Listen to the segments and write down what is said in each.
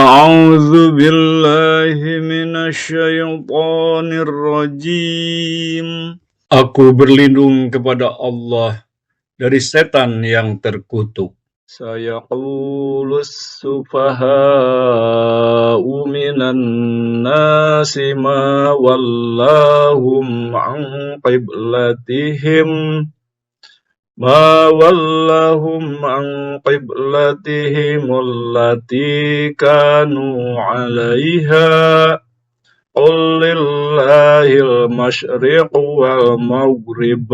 أعوذ بالله من الشيطان الرجيم. Aku berlindung kepada Allah dari setan yang terkutuk. Sayaqulus sufaha'u minan nasi ma wallahum an qiblatihim allati kanu 'alaiha qul lillahil masyriqu wal maghrib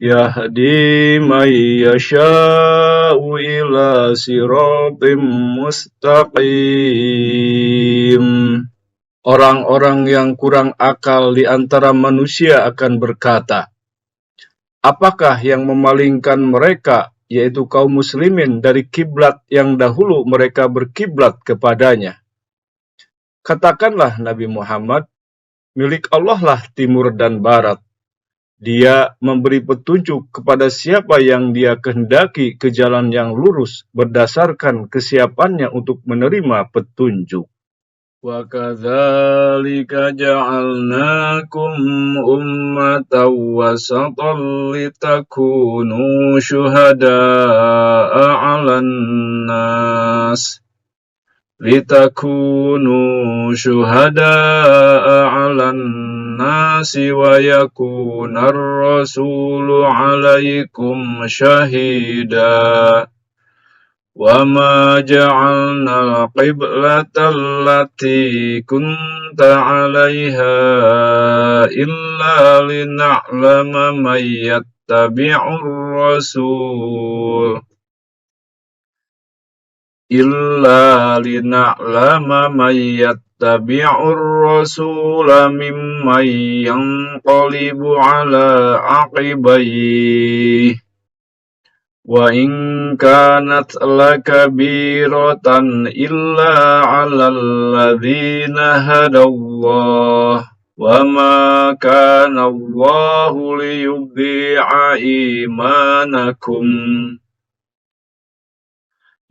yahdi man yasha'u ila siratim mustaqim. Orang-orang yang kurang akal di antara manusia akan berkata, apakah yang memalingkan mereka, yaitu kaum muslimin, dari kiblat yang dahulu mereka berkiblat kepadanya? Katakanlah Nabi Muhammad, milik Allah lah timur dan barat. Dia memberi petunjuk kepada siapa yang dia kehendaki ke jalan yang lurus berdasarkan kesiapannya untuk menerima petunjuk. Wa kadzalika ja'alnakum ummatan wasatan litakunu syuhada'a 'alan nas wa yakunar rasulu 'alaikum syahida. وَمَا جَعَلْنَا الْقِبْلَةَ الَّتِي كُنْتَ عَلَيْهَا إِلَّا لِنَعْلَمَ مَنْ يَتَّبِعُ الرَّسُولَ مِمَّنْ يَنْقَلِبُ عَلَى عَقِبَيْهِ وَإِنْ كَانَتْ لَكَبِيرَةً إِلَّا عَلَى الَّذِينَ هَدَى اللَّهُ وَمَا كَانَ اللَّهُ لِيُضِيعَ إِيمَانَكُمْ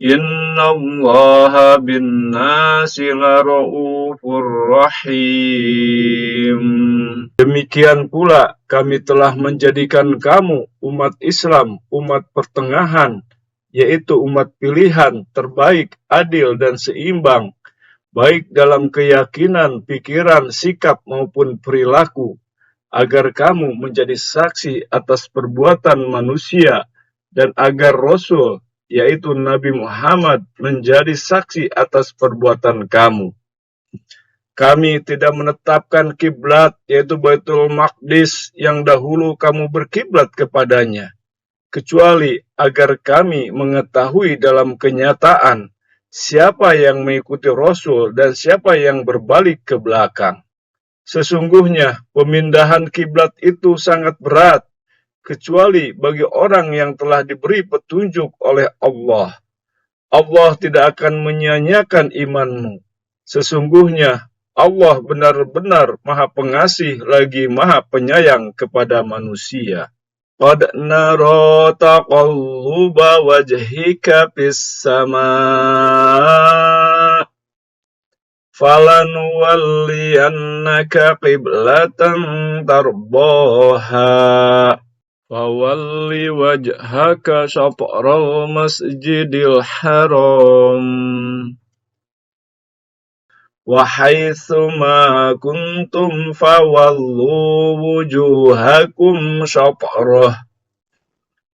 إِنَّ اللَّهَ بِالنَّاسِ لَرَءُوفٌ رَحِيمٌ. Demikian pula kami telah menjadikan kamu umat Islam, umat pertengahan, yaitu umat pilihan, terbaik, adil dan seimbang, baik dalam keyakinan, pikiran, sikap maupun perilaku, agar kamu menjadi saksi atas perbuatan manusia dan agar Rasul, yaitu Nabi Muhammad, menjadi saksi atas perbuatan kamu. Kami tidak menetapkan kiblat, yaitu Baitul Maqdis, yang dahulu kamu berkiblat kepadanya, kecuali agar kami mengetahui dalam kenyataan siapa yang mengikuti Rasul dan siapa yang berbalik ke belakang. Sesungguhnya pemindahan kiblat itu sangat berat, kecuali bagi orang yang telah diberi petunjuk oleh Allah. Allah tidak akan menyia-nyiakan imanmu. Sesungguhnya Allah benar-benar Maha Pengasih lagi Maha Penyayang kepada manusia. Qad nara taqalluba wajhika fis sama' falanuwalliyannaka qiblatan tardaha fawalli wajhaka syatral masjidil haram wa haitsu ma kuntum fawallu wujuhakum syatrah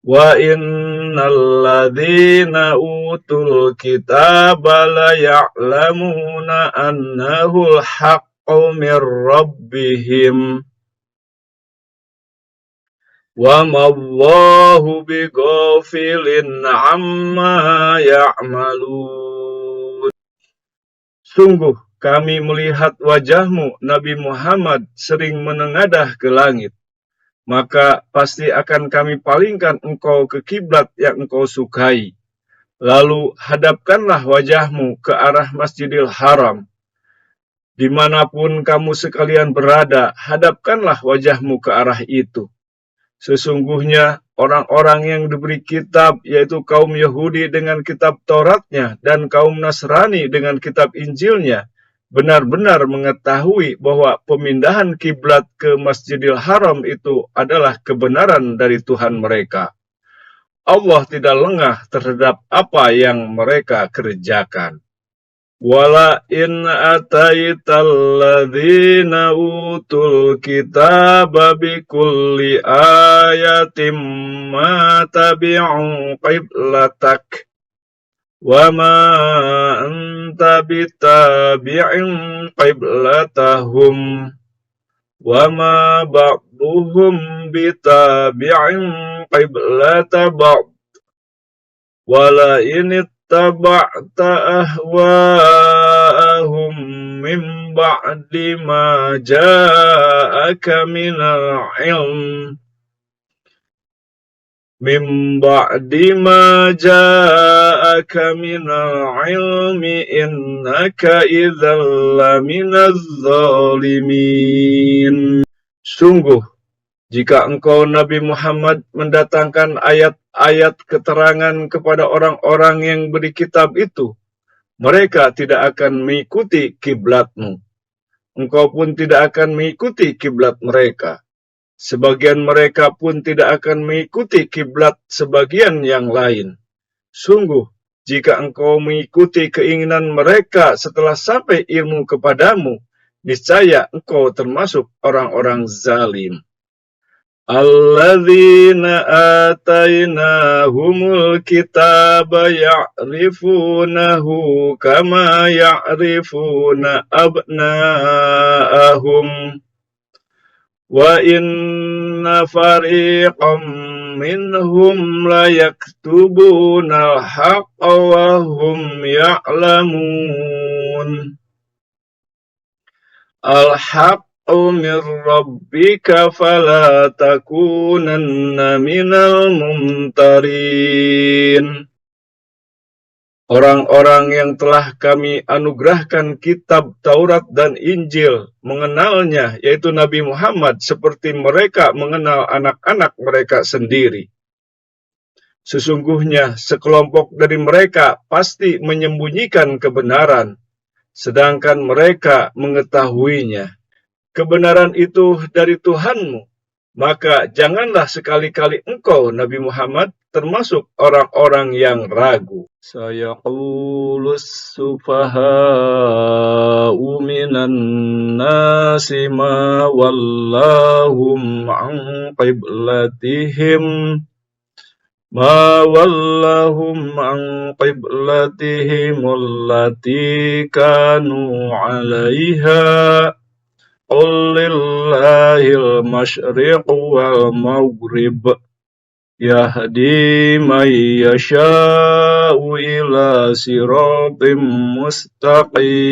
wa innal ladzina utul kitaba la ya'lamuna annahu al-haqqu mir rabbihim wa ma Allahu bighafilin amma ya'malun. Sungguh kami melihat wajahmu, Nabi Muhammad, sering menengadah ke langit. Maka pasti akan kami palingkan engkau ke kiblat yang engkau sukai. Lalu hadapkanlah wajahmu ke arah Masjidil Haram. Dimanapun kamu sekalian berada, hadapkanlah wajahmu ke arah itu. Sesungguhnya orang-orang yang diberi kitab, yaitu kaum Yahudi dengan kitab Tauratnya dan kaum Nasrani dengan kitab Injilnya, benar-benar mengetahui bahwa pemindahan kiblat ke Masjidil Haram itu adalah kebenaran dari Tuhan mereka. Allah tidak lengah terhadap apa yang mereka kerjakan. Wala in ataital ladzina utul kitaba bikulli ayatim ma tabi'u qiblatak wa ma anta bitabi'in qiblatahum wa ma ba'duhum bitabi'in qiblata ba'd wala in taba'ta ahwa'ahum min ba'di ma ja'aka minal ilm innaka idzal laminaz zalimin. Sungguh, jika engkau Nabi Muhammad mendatangkan ayat-ayat keterangan kepada orang-orang yang beri kitab itu, mereka tidak akan mengikuti kiblatmu. Engkau pun tidak akan mengikuti kiblat mereka. Sebagian mereka pun tidak akan mengikuti kiblat sebagian yang lain. Sungguh, jika engkau mengikuti keinginan mereka setelah sampai ilmu kepadamu, niscaya engkau termasuk orang-orang zalim. Alladzina atainahumul kitaba ya'rifunahu kama ya'rifuna abna'ahum wa inna fariqam minhum layaktubuna al-haqqa wa hum ya'lamun. Al-haqqa min rabbika fala takunanna minal mumtarin. Orang-orang yang telah kami anugerahkan kitab Taurat dan Injil mengenalnya, yaitu Nabi Muhammad, seperti mereka mengenal anak-anak mereka sendiri. Sesungguhnya sekelompok dari mereka pasti menyembunyikan kebenaran, sedangkan mereka mengetahuinya. Kebenaran itu dari Tuhanmu, maka janganlah sekali-kali engkau, Nabi Muhammad, termasuk orang-orang yang ragu. Sayaqulus sufaha'u minan nasi ma wallahum an qiblatihim allati kanu 'alaiha qul lillahil masyriqu wal maghrib yahdi man yasha'u ila siratim mustaqim.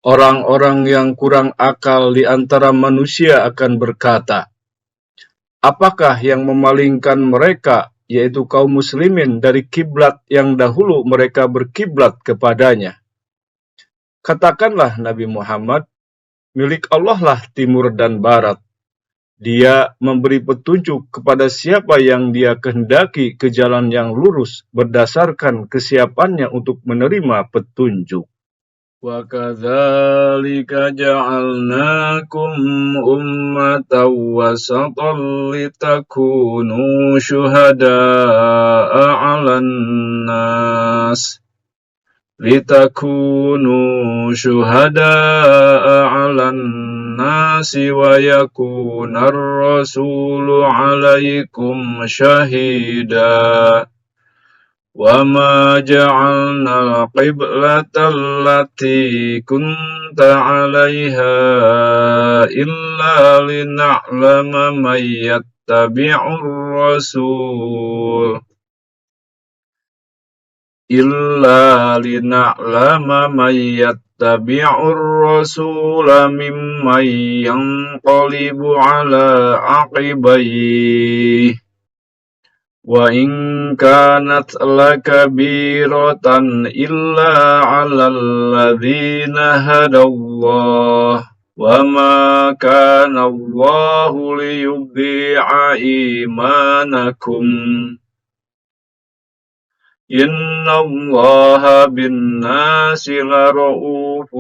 Orang-orang yang kurang akal di antara manusia akan berkata, apakah yang memalingkan mereka, yaitu kaum muslimin, dari kiblat yang dahulu mereka berkiblat kepadanya? Katakanlah Nabi Muhammad, milik Allah lah timur dan barat. Dia memberi petunjuk kepada siapa yang dia kehendaki ke jalan yang lurus berdasarkan kesiapannya untuk menerima petunjuk. Wa kadzalika ja'alnakum ummatan wasatan litakunu syuhada'a 'alan nas. Litakunu syuhada'a 'alan nasi wa yakunar rasulu 'alaikum syahida. Wa ma ja'alna al-qiblata allati kunta 'alaiha illa lina'lama man yattabi'ur rasul. Illa lina'lama man yattabi'ur rasula mimman yanqalibu 'ala 'aqibayhi wa in kanat lakabiratan illa 'alal ladzina hadallah وَمَا كَانَ اللَّهُ لِيُضِيعَ إِيمَانَكُمْ إِنَّ اللَّهَ بِالنَّاسِ لَرَءُوفٌ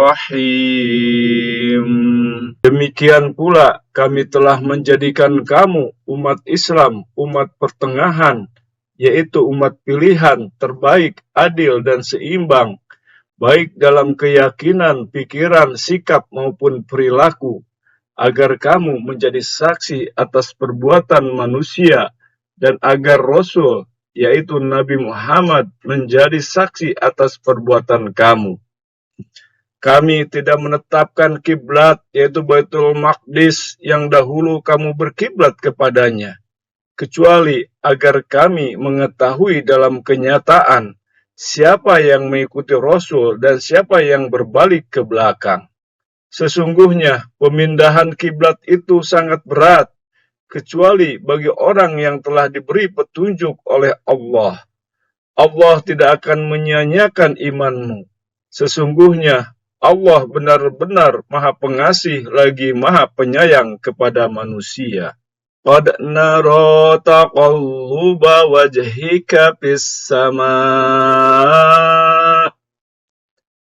رَحِيمٌ. Demikian pula kami telah menjadikan kamu umat Islam, umat pertengahan, yaitu umat pilihan, terbaik, adil, dan seimbang, baik dalam keyakinan, pikiran, sikap, maupun perilaku, agar kamu menjadi saksi atas perbuatan manusia, dan agar Rasul, yaitu Nabi Muhammad, menjadi saksi atas perbuatan kamu. Kami tidak menetapkan kiblat, yaitu Baitul Maqdis, yang dahulu kamu berkiblat kepadanya, kecuali agar kami mengetahui dalam kenyataan siapa yang mengikuti Rasul dan siapa yang berbalik ke belakang. Sesungguhnya pemindahan kiblat itu sangat berat, kecuali bagi orang yang telah diberi petunjuk oleh Allah. Allah tidak akan menyia-nyiakan imanmu. Sesungguhnya Allah benar-benar Maha Pengasih lagi Maha Penyayang kepada manusia. Qad nara taqalluba wajhika fis sama'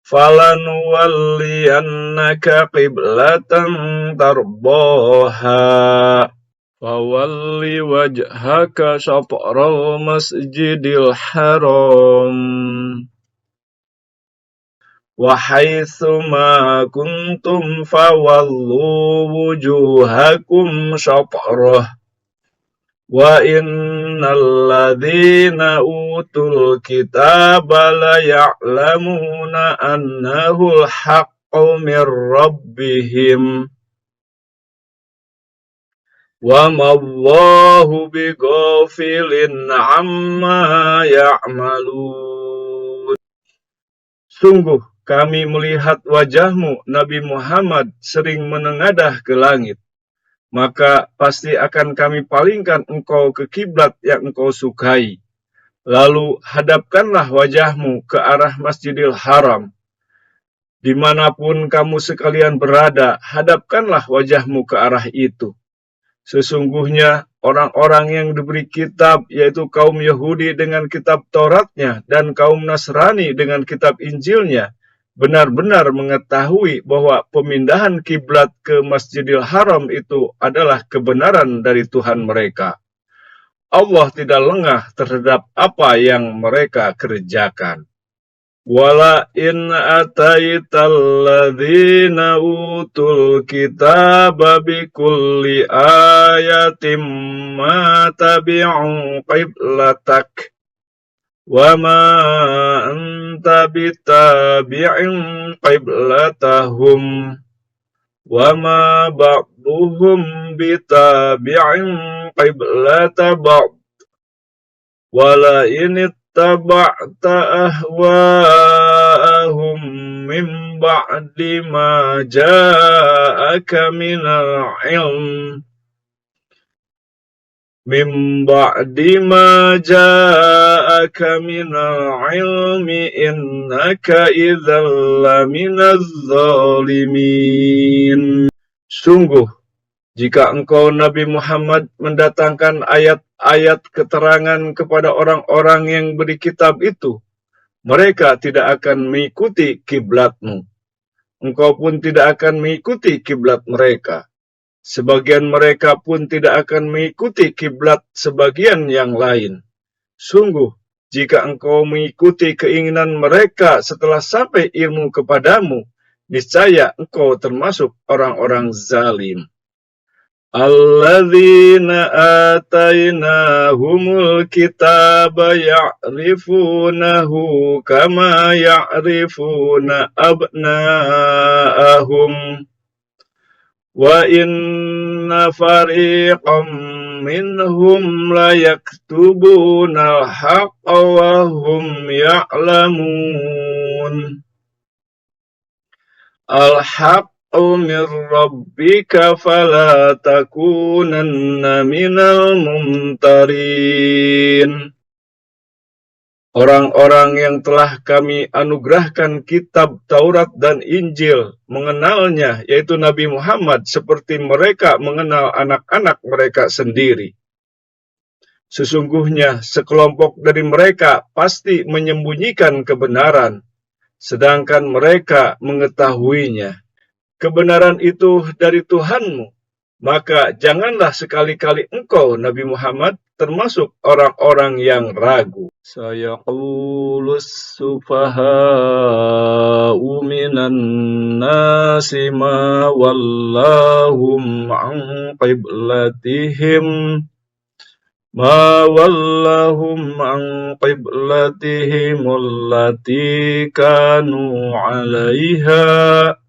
falanuwalliyannaka qiblatan tardaha fawalli wajhaka syatral masjidil haram wa haitsu ma kuntum fawallu wujuhakum syatrah wa innal ladzina utul kitaba la ya'lamuna annahu al-haqqu mir rabbihim wa ma Allahu bighafilin amma ya'malun. Sungguh kami melihat wajahmu, Nabi Muhammad, sering menengadah ke langit. Maka pasti akan kami palingkan engkau ke kiblat yang engkau sukai. Lalu hadapkanlah wajahmu ke arah Masjidil Haram. Dimanapun kamu sekalian berada, hadapkanlah wajahmu ke arah itu. Sesungguhnya orang-orang yang diberi kitab, yaitu kaum Yahudi dengan kitab Tauratnya dan kaum Nasrani dengan kitab Injilnya, benar-benar mengetahui bahwa pemindahan kiblat ke Masjidil Haram itu adalah kebenaran dari Tuhan mereka. Allah tidak lengah terhadap apa yang mereka kerjakan. Wala in ataital ladzina utul kitaba bikulli ayatim ma tabi'u qiblatak wa ma anta bitabi'in qiblatahum wa ma ba'duhum bitabi'in qiblata ba'd wala in ittaba'ta ahwa'ahum min ba'di ma ja'aka minal ilm innaka idzal laminaz zalimin. Sungguh, jika engkau Nabi Muhammad mendatangkan ayat-ayat keterangan kepada orang-orang yang beri kitab itu, mereka tidak akan mengikuti kiblatmu. Engkau pun tidak akan mengikuti kiblat mereka. Sebagian mereka pun tidak akan mengikuti kiblat sebagian yang lain. Sungguh, jika engkau mengikuti keinginan mereka setelah sampai ilmu kepadamu, niscaya engkau termasuk orang-orang zalim. Alladzina atainahumul kitaba ya'rifunahu kama ya'rifuna abna'ahum wa inna fariqam minhum la yaktubuna al-haqqa wa hum ya'lamun. Al-haqqa min rabbika fala takunanna minal mumtarin. Orang-orang yang telah kami anugerahkan kitab Taurat dan Injil mengenalnya, yaitu Nabi Muhammad, seperti mereka mengenal anak-anak mereka sendiri. Sesungguhnya sekelompok dari mereka pasti menyembunyikan kebenaran, sedangkan mereka mengetahuinya. Kebenaran itu dari Tuhanmu. Maka janganlah sekali-kali engkau, Nabi Muhammad, termasuk orang-orang yang ragu. Sayaqulus sufaha'u minan nasi ma wallahum an qiblatihim allati kanu 'alaiha.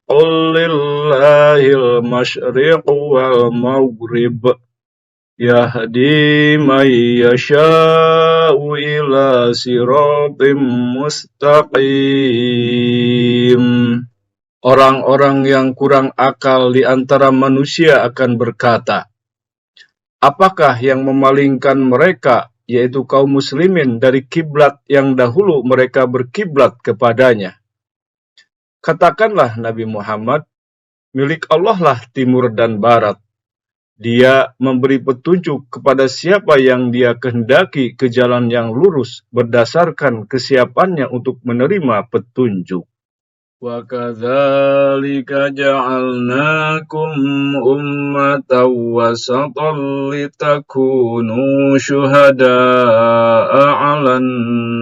Qul lillahil masyriq wal maghrib yahdi man yasha'u ila siratim mustaqim. Orang-orang yang kurang akal di antara manusia akan berkata, apakah yang memalingkan mereka, yaitu kaum muslimin, dari kiblat yang dahulu mereka berkiblat kepadanya? Katakanlah Nabi Muhammad, milik Allah lah timur dan barat. Dia memberi petunjuk kepada siapa yang dia kehendaki ke jalan yang lurus berdasarkan kesiapannya untuk menerima petunjuk. Wa kadzalika ja'alnakum ummatan wasatan litakunu syuhada'a 'alan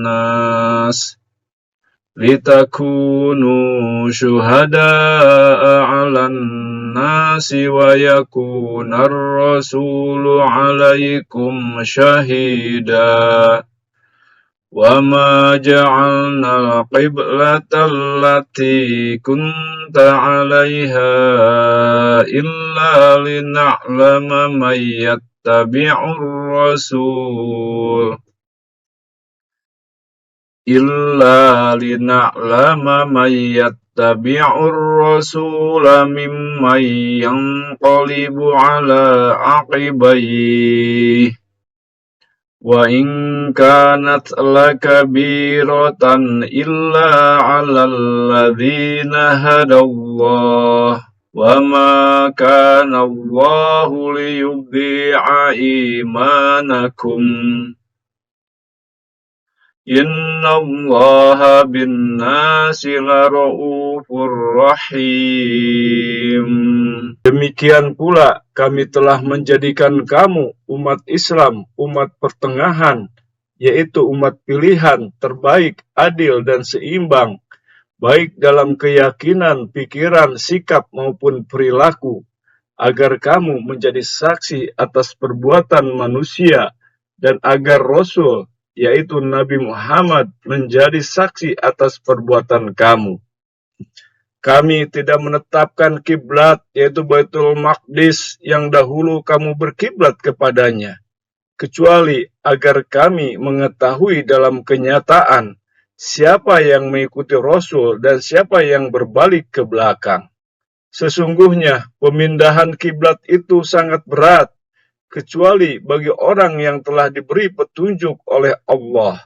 nas. Litakunu syuhada'a 'alan nasi wa yakunar rasulu 'alaikum syahida. Wa ma ja'alna al-qiblata allati kunta 'alaiha illa lina'lama man yattabi'ur rasul. Illa lina'lama man yattabi'ur rasula mimman yanqalibu ala aqibaihi. Wa in kanat lakabiratan illa 'alal ladzina hadallah. Wa ma kana Allahu liyudhi'a imanakum. Innallaha bin-nasi lara'ufur rahim. Demikian pula kami telah menjadikan kamu umat Islam, umat pertengahan, yaitu umat pilihan, terbaik, adil dan seimbang, baik dalam keyakinan, pikiran, sikap maupun perilaku, agar kamu menjadi saksi atas perbuatan manusia dan agar Rasul, yaitu Nabi Muhammad, menjadi saksi atas perbuatan kamu. Kami tidak menetapkan kiblat, yaitu Baitul Maqdis, yang dahulu kamu berkiblat kepadanya, kecuali agar kami mengetahui dalam kenyataan siapa yang mengikuti Rasul dan siapa yang berbalik ke belakang. Sesungguhnya pemindahan kiblat itu sangat berat, kecuali bagi orang yang telah diberi petunjuk oleh Allah.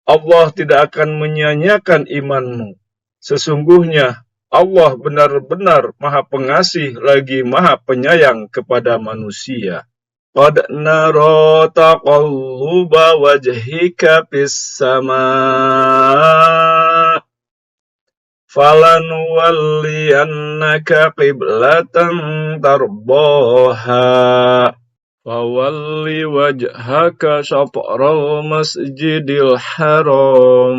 Allah tidak akan menyia-nyiakan imanmu. Sesungguhnya Allah benar-benar Maha Pengasih lagi Maha Penyayang kepada manusia. Qad nara taqalluba wajhika fis sama' falanuwalliyannaka qiblatan tardaha. Fawalli wajhaka syatral masjidil haram.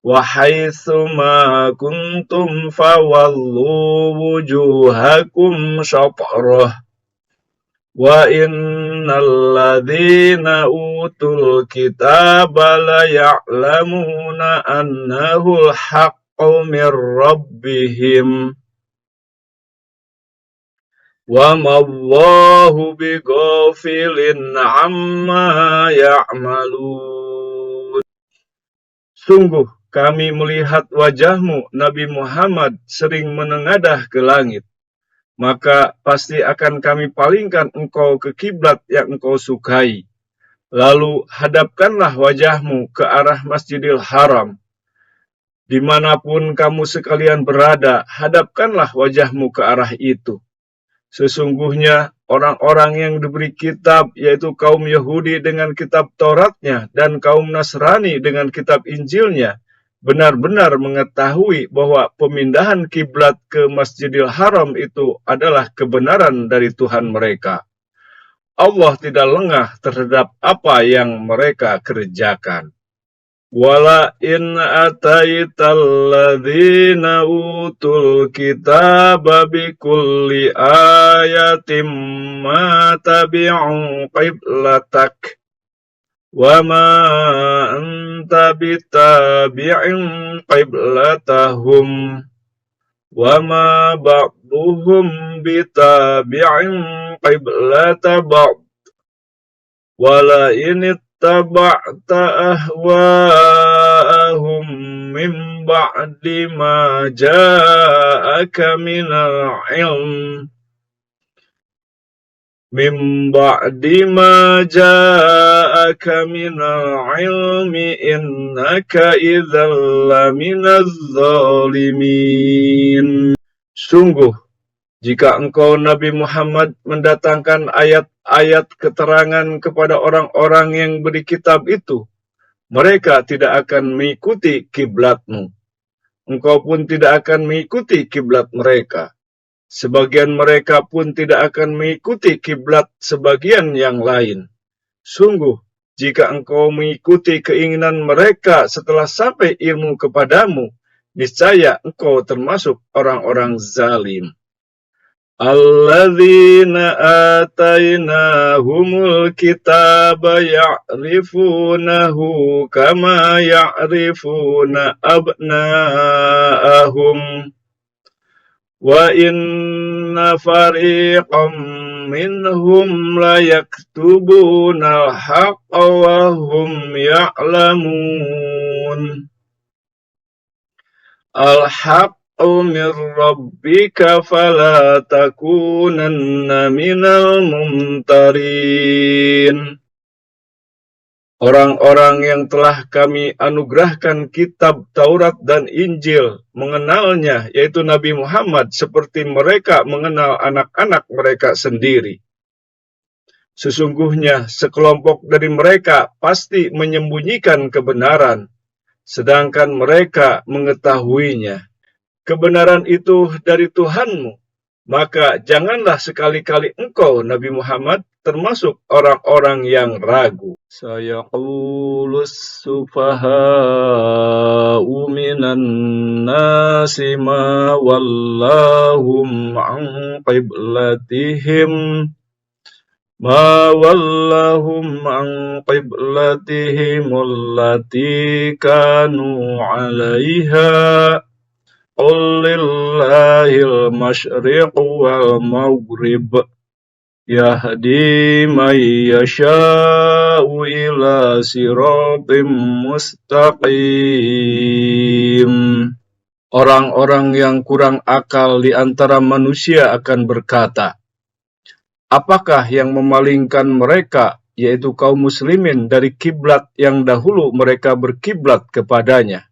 Wa haitsu ma kuntum fawallu wujuhakum syatrah. Wa innal ladzina utul kitaba la ya'lamuna annahu al-haqqu mir rabbihim. Wa ma'allahu bighafilin amma ya'malun. Sungguh kami melihat wajahmu, Nabi Muhammad, sering menengadah ke langit. Maka pasti akan kami palingkan engkau ke kiblat yang engkau sukai. Lalu hadapkanlah wajahmu ke arah Masjidil Haram. Dimanapun kamu sekalian berada, hadapkanlah wajahmu ke arah itu. Sesungguhnya orang-orang yang diberi kitab, yaitu kaum Yahudi dengan kitab Tauratnya dan kaum Nasrani dengan kitab Injilnya, benar-benar mengetahui bahwa pemindahan kiblat ke Masjidil Haram itu adalah kebenaran dari Tuhan mereka. Allah tidak lengah terhadap apa yang mereka kerjakan. Wala in ataital ladzina utul kitaba bikulli ayatim ma tabi'u qiblatak wa ma anta bitabi'in qiblatahum wa ma ba'duhum bitabi'in qiblata ba'd wala in taba'ta ahwa'ahum min ba'di ma ja'aka minal ilm innaka idzal laminaz zalimin. Sungguh, jika engkau Nabi Muhammad mendatangkan ayat-ayat keterangan kepada orang-orang yang beri kitab itu, mereka tidak akan mengikuti kiblatmu. Engkau pun tidak akan mengikuti kiblat mereka. Sebagian mereka pun tidak akan mengikuti kiblat sebagian yang lain. Sungguh, jika engkau mengikuti keinginan mereka setelah sampai ilmu kepadamu, niscaya engkau termasuk orang-orang zalim. Alladzina atainahumul kitaba ya'rifunahu kama ya'rifuna abna'ahum wa inna fariqam minhum layaktubuna al-haqqa wa hum ya'lamun. Al-haqqa min rabbika fala takunanna minal mumtarin. Orang-orang yang telah kami anugerahkan kitab Taurat dan Injil mengenalnya, yaitu Nabi Muhammad, seperti mereka mengenal anak-anak mereka sendiri. Sesungguhnya sekelompok dari mereka pasti menyembunyikan kebenaran, sedangkan mereka mengetahuinya. Kebenaran itu dari Tuhanmu, maka janganlah sekali-kali engkau, Nabi Muhammad, termasuk orang-orang yang ragu. Sayaqulus sufaha'u minan nasi ma wallahum an qiblatihim allati kanu 'alaiha. Qul lillahil masyriq wal maghrib yahdi man yasha'u ila siratim mustaqim. Orang-orang yang kurang akal di antara manusia akan berkata, apakah yang memalingkan mereka, yaitu kaum muslimin, dari kiblat yang dahulu mereka berkiblat kepadanya?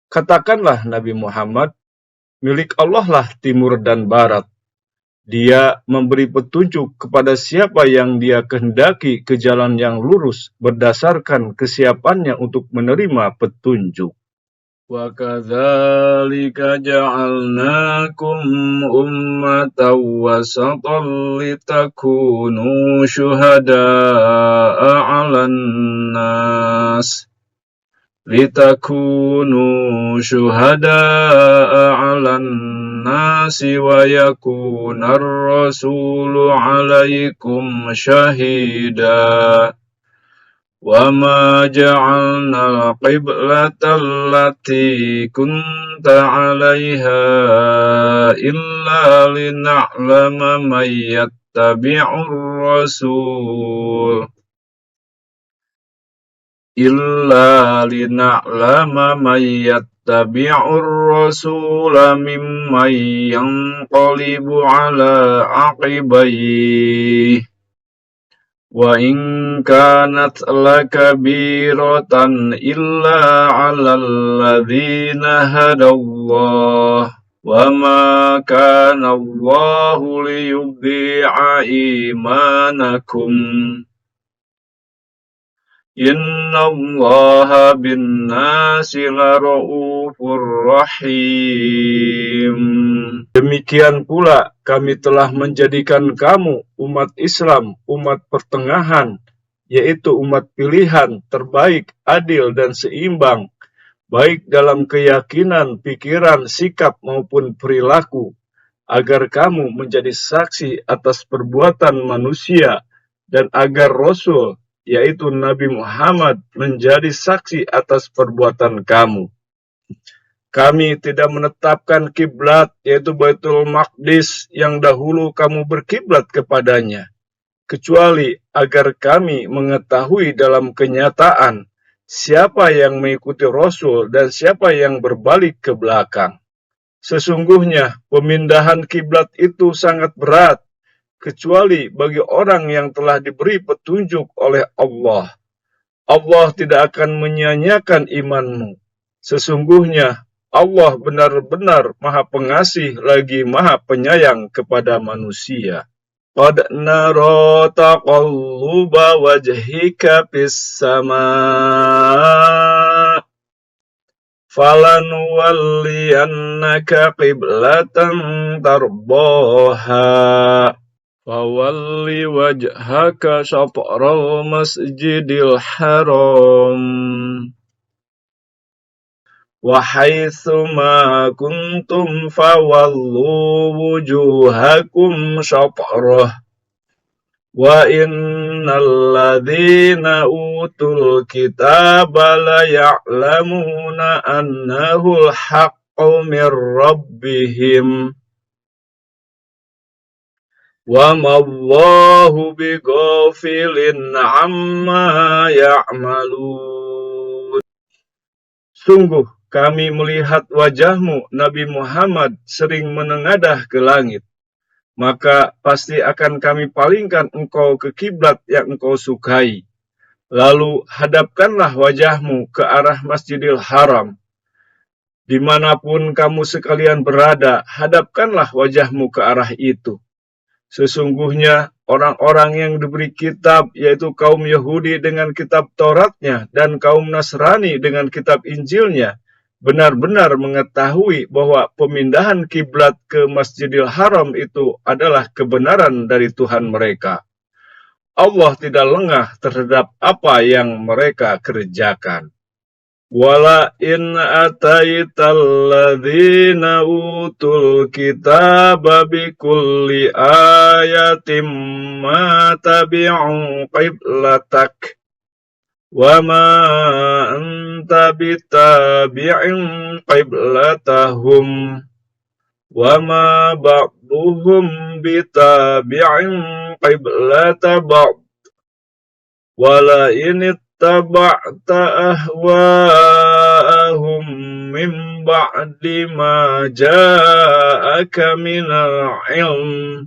Katakanlah Nabi Muhammad, milik Allah lah timur dan barat. Dia memberi petunjuk kepada siapa yang dia kehendaki ke jalan yang lurus berdasarkan kesiapannya untuk menerima petunjuk. Wa kadzalika ja'alnakum ummatan wasatan litakunu syuhada'a 'alan nas. Litakunu syuhada'a 'alan nasi wa yakunar rasulu 'alaikum syahida. Wa ma ja'alna al-qiblata allati kunta 'alaiha illa lina'lama man yattabi'ur rasul. Illa lina'lama man yattabi'ur rasula mimman yanqalibu ala aqibaihi وَإِنْ كَانَتْ لَكَبِيرَةً إِلَّا عَلَى الَّذِينَ هَدَى اللَّهُ وَمَا كَانَ اللَّهُ لِيُضِيعَ إِيمَانَكُمْ إِنَّ اللَّهَ بِالنَّاسِ لَرَءُوفٌ رَحِيمٌ. Demikian pula kami telah menjadikan kamu umat Islam, umat pertengahan, yaitu umat pilihan, terbaik, adil, dan seimbang, baik dalam keyakinan, pikiran, sikap, maupun perilaku, agar kamu menjadi saksi atas perbuatan manusia, dan agar Rasul, yaitu Nabi Muhammad, menjadi saksi atas perbuatan kamu. Kami tidak menetapkan kiblat, yaitu Baitul Maqdis, yang dahulu kamu berkiblat kepadanya, kecuali agar kami mengetahui dalam kenyataan siapa yang mengikuti Rasul dan siapa yang berbalik ke belakang. Sesungguhnya pemindahan kiblat itu sangat berat, kecuali bagi orang yang telah diberi petunjuk oleh Allah. Allah tidak akan menyia-nyiakan imanmu. Sesungguhnya Allah benar-benar Maha Pengasih lagi Maha Penyayang kepada manusia. Qad nara taqalluba wajhika fis sama' falanuwalliyannaka qiblatan tardaha fawalli wajhaka syatral masjidil haram wa haitsu ma kuntum fawallu wujuhakum syatrah wa innal ladzina utul kitaba la ya'lamuna annahu al-haqqu mir rabbihim wa ma Allahu bighafilin amma ya'malun. Sungguh kami melihat wajahmu, Nabi Muhammad, sering menengadah ke langit. Maka pasti akan kami palingkan engkau ke kiblat yang engkau sukai. Lalu hadapkanlah wajahmu ke arah Masjidil Haram. Dimanapun kamu sekalian berada, hadapkanlah wajahmu ke arah itu. Sesungguhnya orang-orang yang diberi kitab, yaitu kaum Yahudi dengan kitab Tauratnya dan kaum Nasrani dengan kitab Injilnya, benar-benar mengetahui bahwa pemindahan kiblat ke Masjidil Haram itu adalah kebenaran dari Tuhan mereka. Allah tidak lengah terhadap apa yang mereka kerjakan. Wala in ataital ladzina utul kitaba bikulli ayatim ma tabi'u qiblatak wa ma anta bitabi'in qiblatahum wa ma ba'duhum bitabi'in qiblata ba'd wala in taba'ta ahwa'ahum min ba'di ma ja'aka minal ilm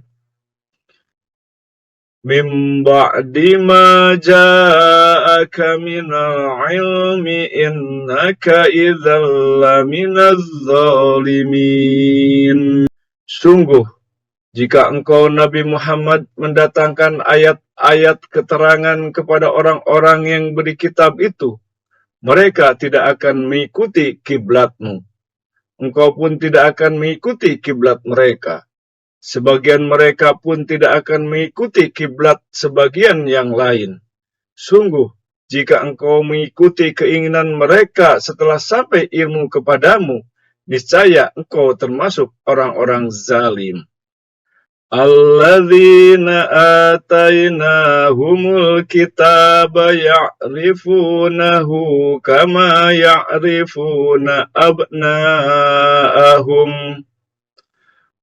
innaka idzal laminaz zalimin. Sungguh jika engkau Nabi Muhammad mendatangkan ayat-ayat keterangan kepada orang-orang yang beri kitab itu, mereka tidak akan mengikuti kiblatmu. Engkau pun tidak akan mengikuti kiblat mereka. Sebagian mereka pun tidak akan mengikuti kiblat sebagian yang lain. Sungguh, jika engkau mengikuti keinginan mereka setelah sampai ilmu kepadamu, niscaya engkau termasuk orang-orang zalim. Alladzina atainahumul kitaba ya'rifunahu kama ya'rifuna abna'ahum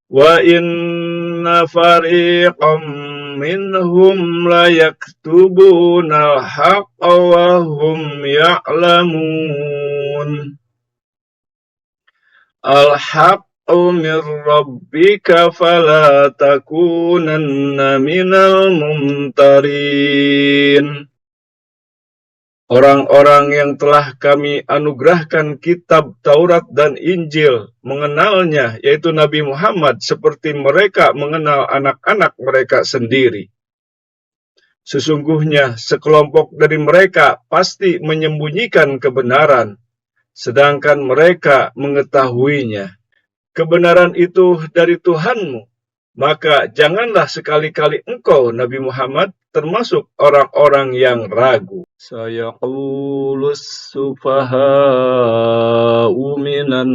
wa inna fariqam minhum la yaktubuna al-haqqa wa hum ya'lamun. Al-haqq min rabbika fala takunanna minal mumtarin. Orang-orang yang telah kami anugerahkan kitab Taurat dan Injil mengenalnya, yaitu Nabi Muhammad, seperti mereka mengenal anak-anak mereka sendiri. Sesungguhnya sekelompok dari mereka pasti menyembunyikan kebenaran, sedangkan mereka mengetahuinya. Kebenaran itu dari Tuhanmu, maka janganlah sekali-kali engkau, Nabi Muhammad, termasuk orang-orang yang ragu. Sayaqulus sufaha'u minan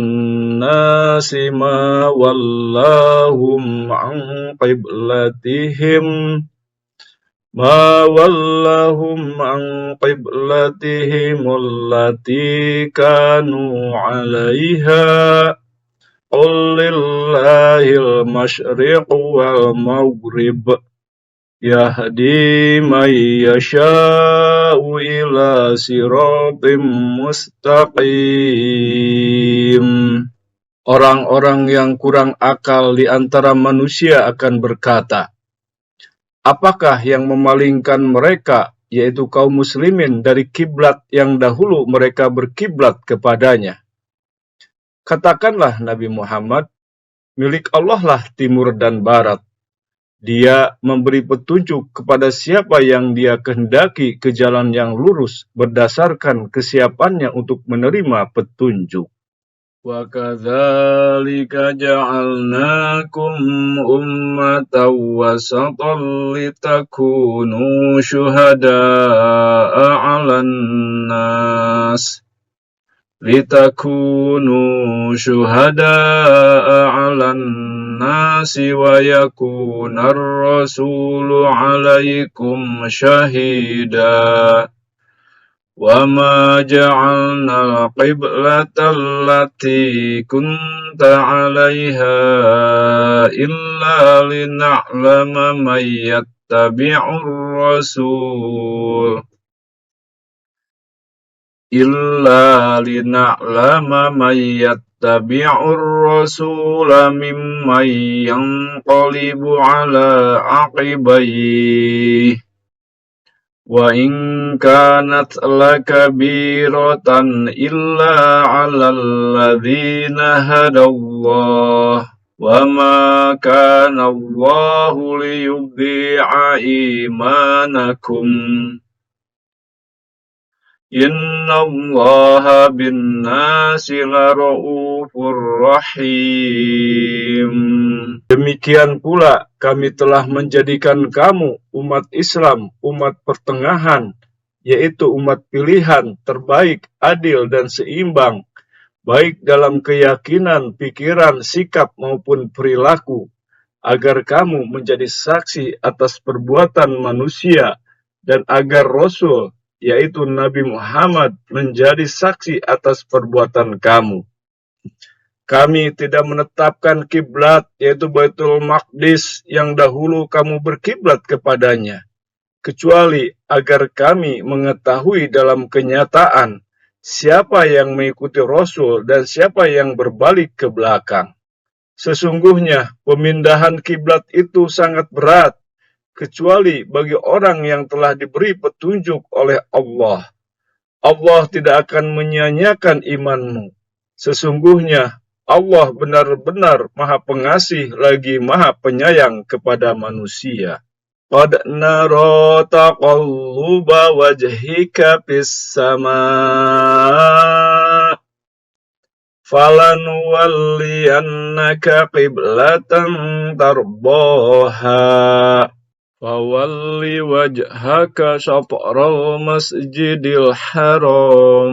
nasi ma wallahum an qiblatihim allati kanu 'alaiha qul lillahil masyriqu wal maghrib yahdi man yasha'u ila siratim mustaqim. Orang-orang yang kurang akal di antara manusia akan berkata, apakah yang memalingkan mereka, yaitu kaum muslimin, dari kiblat yang dahulu mereka berkiblat kepadanya? Katakanlah Nabi Muhammad, milik Allah lah timur dan barat. Dia memberi petunjuk kepada siapa yang dia kehendaki ke jalan yang lurus berdasarkan kesiapannya untuk menerima petunjuk. Wa kadzalika ja'alnakum ummatan wasatan litakunu syuhada'a 'alan nas. Litakunu syuhada'a 'alan nasi wa yakunar rasulu 'alaikum syahida. Wa ma ja'alna al-qiblata allati kunta 'alaiha illa lina'lama man yattabi'ur rasul. Illa lina'lama man yattabi'ur rasula mimman yanqalibu ala aqibaihi. Wa in kanat lakabiratan illa 'alal ladzina hadallah. Wa ma kana Allahu liyudhi'a imanakum. Innallaha bin-nasi lara'ufur rahim. Demikian pula kami telah menjadikan kamu umat Islam, umat pertengahan, yaitu umat pilihan, terbaik, adil dan seimbang, baik dalam keyakinan, pikiran, sikap maupun perilaku, agar kamu menjadi saksi atas perbuatan manusia dan agar Rasul, yaitu Nabi Muhammad, menjadi saksi atas perbuatan kamu. Kami tidak menetapkan kiblat, yaitu Baitul Maqdis, yang dahulu kamu berkiblat kepadanya, kecuali agar kami mengetahui dalam kenyataan siapa yang mengikuti Rasul dan siapa yang berbalik ke belakang. Sesungguhnya pemindahan kiblat itu sangat berat, kecuali bagi orang yang telah diberi petunjuk oleh Allah. Allah tidak akan menyia-nyiakan imanmu. Sesungguhnya Allah benar-benar Maha Pengasih lagi Maha Penyayang kepada manusia. Qad nara taqalluba wajhika fis sama' falanuwalliyannaka qiblatan tardaha. Fawalli wajhaka syatral masjidil haram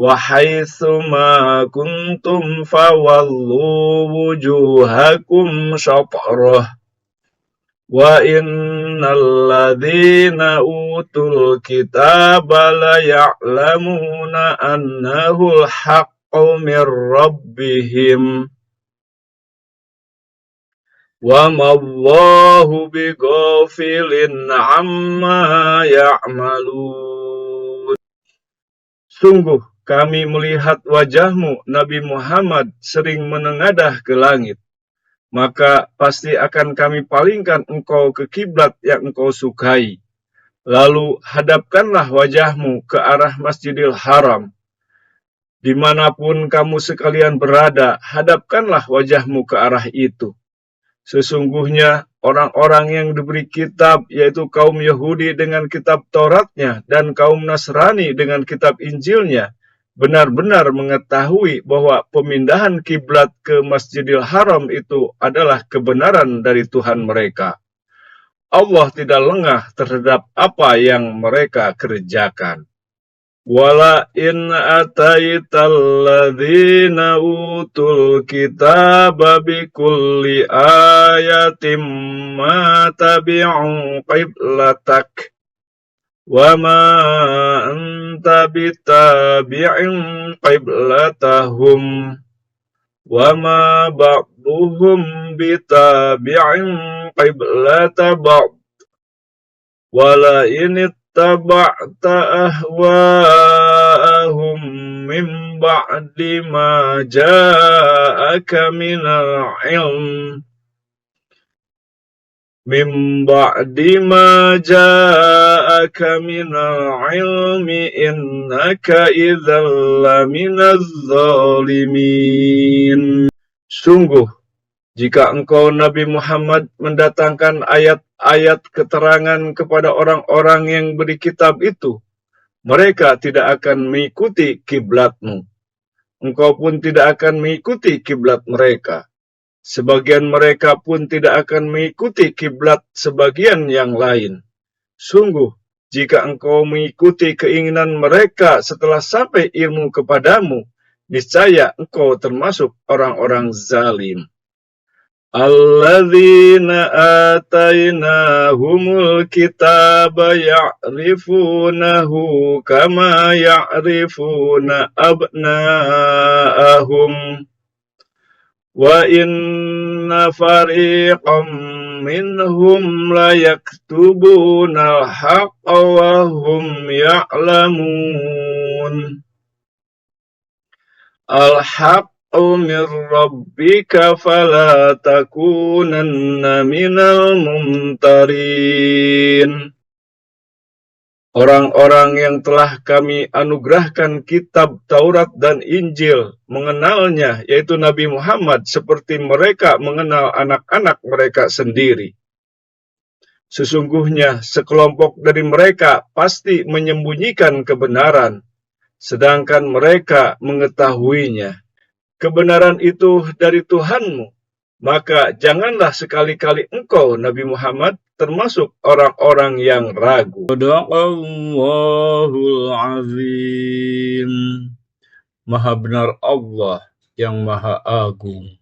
wa haitsu ma kuntum fawallu wujuhakum syatrah wa innal ladzina utul kitaba la ya'lamuna annahu al-haqqu mir rabbihim. Wa ma'allahu bighafilin amma ya'malun. Sungguh kami melihat wajahmu, Nabi Muhammad, sering menengadah ke langit. Maka pasti akan kami palingkan engkau ke kiblat yang engkau sukai. Lalu hadapkanlah wajahmu ke arah Masjidil Haram. Dimanapun kamu sekalian berada, hadapkanlah wajahmu ke arah itu. Sesungguhnya orang-orang yang diberi kitab, yaitu kaum Yahudi dengan kitab Tauratnya dan kaum Nasrani dengan kitab Injilnya, benar-benar mengetahui bahwa pemindahan kiblat ke Masjidil Haram itu adalah kebenaran dari Tuhan mereka. Allah tidak lengah terhadap apa yang mereka kerjakan. Wala in ataital ladzina utul kitaba bikulli ayatim ma tabi'u qiblatak wa ma anta bitabi'in qiblatahum wa ma ba'duhum bitabi'in qiblata ba'd wala in taba'ta ahwa'ahum min ba'di ma ja'aka minal ilm innaka idzal laminaz zalimin. Sungguh, jika engkau Nabi Muhammad mendatangkan ayat-ayat keterangan kepada orang-orang yang beri kitab itu, mereka tidak akan mengikuti kiblatmu. Engkau pun tidak akan mengikuti kiblat mereka. Sebagian mereka pun tidak akan mengikuti kiblat sebagian yang lain. Sungguh, jika engkau mengikuti keinginan mereka setelah sampai ilmu kepadamu, niscaya engkau termasuk orang-orang zalim. Alladzina atainahumul kitaba ya'rifunahu kama ya'rifuna abna'ahum wa inna fariqam minhum layaktubuna al-haqqa wa hum ya'lamun. Al-haqqa min rabbika fala takunanna minal mumtarin. Orang-orang yang telah kami anugerahkan kitab Taurat dan Injil mengenalnya, yaitu Nabi Muhammad, seperti mereka mengenal anak-anak mereka sendiri. Sesungguhnya sekelompok dari mereka pasti menyembunyikan kebenaran, sedangkan mereka mengetahuinya. Kebenaran itu dari Tuhanmu, maka janganlah sekali-kali engkau, Nabi Muhammad, termasuk orang-orang yang ragu. Shadaqallahul Azim. Maha benar Allah yang Maha Agung.